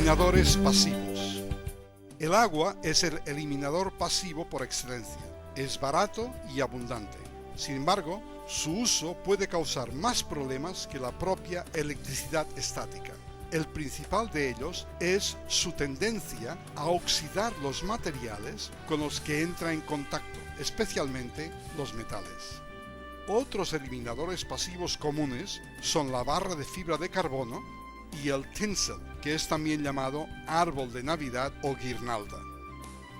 Eliminadores pasivos. El agua es el eliminador pasivo por excelencia. Es barato y abundante. Sin embargo, su uso puede causar más problemas que la propia electricidad estática. El principal de ellos es su tendencia a oxidar los materiales con los que entra en contacto, especialmente los metales. Otros eliminadores pasivos comunes son la barra de fibra de carbono y el tinsel, que es también llamado árbol de Navidad o guirnalda.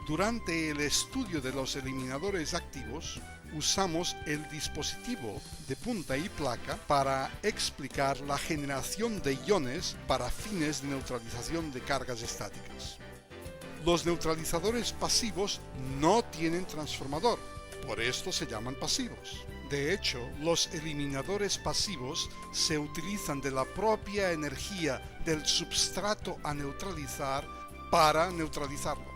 Durante el estudio de los eliminadores activos, usamos el dispositivo de punta y placa para explicar la generación de iones para fines de neutralización de cargas estáticas. Los neutralizadores pasivos no tienen transformador, por esto se llaman pasivos. De hecho, los eliminadores pasivos se utilizan de la propia energía del substrato a neutralizar para neutralizarlo.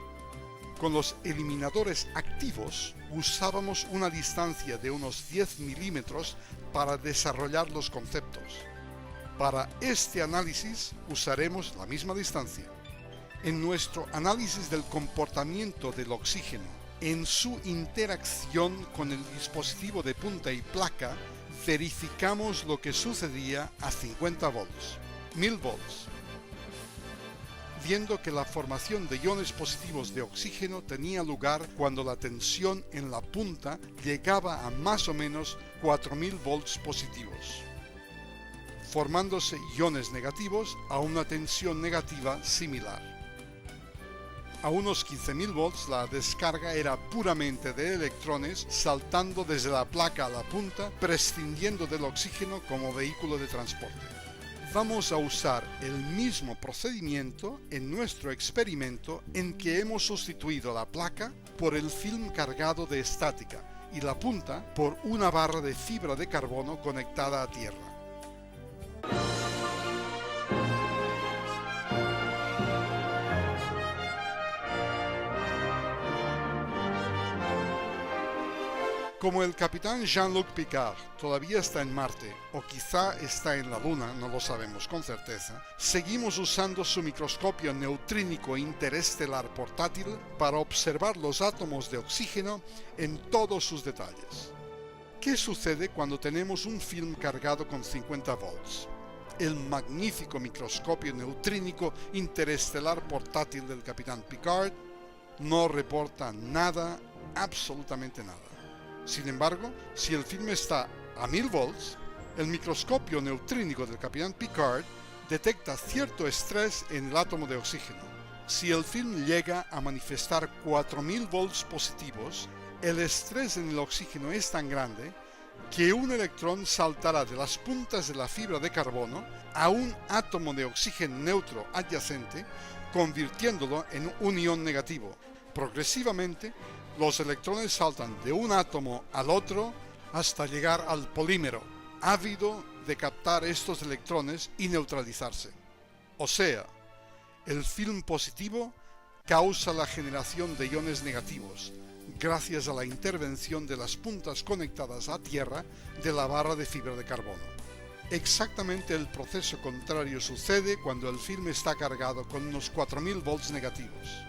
Con los eliminadores activos usábamos una distancia de unos 10 milímetros para desarrollar los conceptos. Para este análisis usaremos la misma distancia. En nuestro análisis del comportamiento del oxígeno en su interacción con el dispositivo de punta y placa, verificamos lo que sucedía a 50 volts, 1000 volts, viendo que la formación de iones positivos de oxígeno tenía lugar cuando la tensión en la punta llegaba a más o menos 4000 volts positivos, formándose iones negativos a una tensión negativa similar. A unos 15.000 volts la descarga era puramente de electrones saltando desde la placa a la punta, prescindiendo del oxígeno como vehículo de transporte. Vamos a usar el mismo procedimiento en nuestro experimento en que hemos sustituido la placa por el film cargado de estática y la punta por una barra de fibra de carbono conectada a tierra. Como el capitán Jean-Luc Picard todavía está en Marte, o quizá está en la Luna, no lo sabemos con certeza, seguimos usando su microscopio neutrínico interestelar portátil para observar los átomos de oxígeno en todos sus detalles. ¿Qué sucede cuando tenemos un film cargado con 50 volts? El magnífico microscopio neutrínico interestelar portátil del capitán Picard no reporta nada, absolutamente nada. Sin embargo, si el film está a 1000 volts, el microscopio neutrínico del capitán Picard detecta cierto estrés en el átomo de oxígeno. Si el film llega a manifestar 4000 volts positivos, el estrés en el oxígeno es tan grande que un electrón saltará de las puntas de la fibra de carbono a un átomo de oxígeno neutro adyacente, convirtiéndolo en un ion negativo. Progresivamente, los electrones saltan de un átomo al otro hasta llegar al polímero, ávido de captar estos electrones y neutralizarse. O sea, el film positivo causa la generación de iones negativos, gracias a la intervención de las puntas conectadas a tierra de la barra de fibra de carbono. Exactamente el proceso contrario sucede cuando el film está cargado con unos 4000 volts negativos.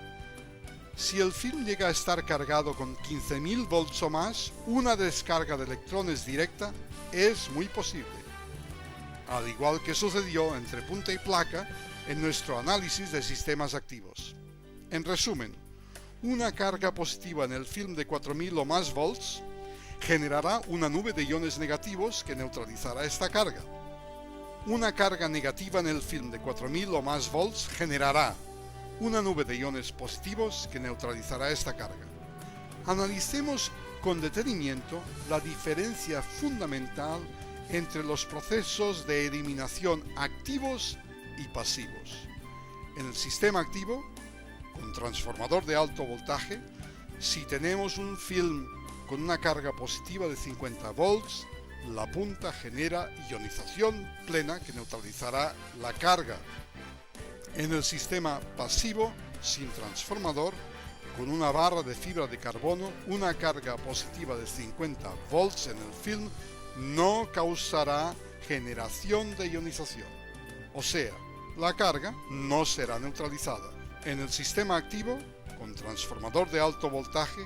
Si el film llega a estar cargado con 15.000 volts o más, una descarga de electrones directa es muy posible, al igual que sucedió entre punta y placa en nuestro análisis de sistemas activos. En resumen, una carga positiva en el film de 4000 o más volts generará una nube de iones negativos que neutralizará esta carga. Una carga negativa en el film de 4000 o más volts generará una nube de iones positivos que neutralizará esta carga. Analicemos con detenimiento la diferencia fundamental entre los procesos de eliminación activos y pasivos. En el sistema activo, con transformador de alto voltaje, si tenemos un film con una carga positiva de 50 volts, la punta genera ionización plena que neutralizará la carga. En el sistema pasivo, sin transformador, con una barra de fibra de carbono, una carga positiva de 50 volts en el film no causará generación de ionización. O sea, la carga no será neutralizada. En el sistema activo, con transformador de alto voltaje,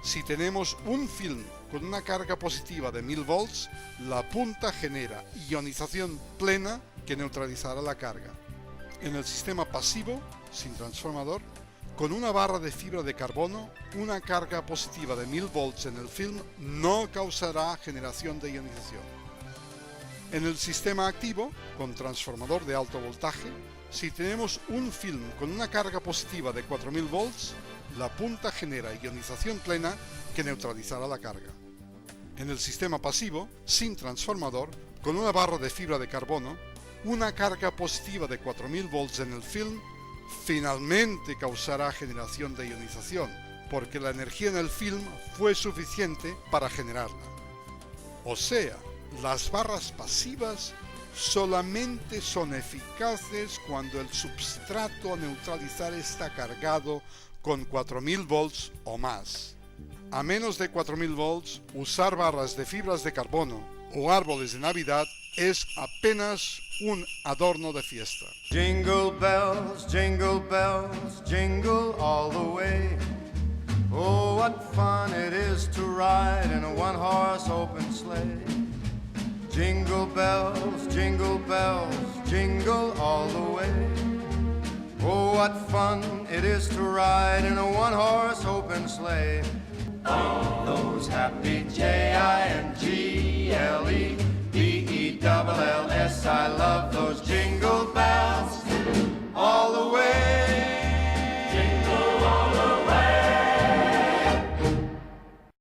si tenemos un film con una carga positiva de 1000 volts, la punta genera ionización plena que neutralizará la carga. En el sistema pasivo, sin transformador, con una barra de fibra de carbono, una carga positiva de 1000 volts en el film no causará generación de ionización. En el sistema activo, con transformador de alto voltaje, si tenemos un film con una carga positiva de 4000 volts, la punta genera ionización plena que neutralizará la carga. En el sistema pasivo, sin transformador, con una barra de fibra de carbono, una carga positiva de 4000 volts en el film finalmente causará generación de ionización, porque la energía en el film fue suficiente para generarla. O sea, las barras pasivas solamente son eficaces cuando el substrato a neutralizar está cargado con 4000 volts o más. A menos de 4000 volts, usar barras de fibras de carbono o árboles de Navidad es apenas un adorno de fiesta. Jingle bells, jingle all the way. Oh, what fun it is to ride in a one-horse open sleigh. Jingle bells, jingle all the way. Oh, what fun it is to ride in a one-horse open sleigh. Oh, those happy Jingles, I love those jingle bells.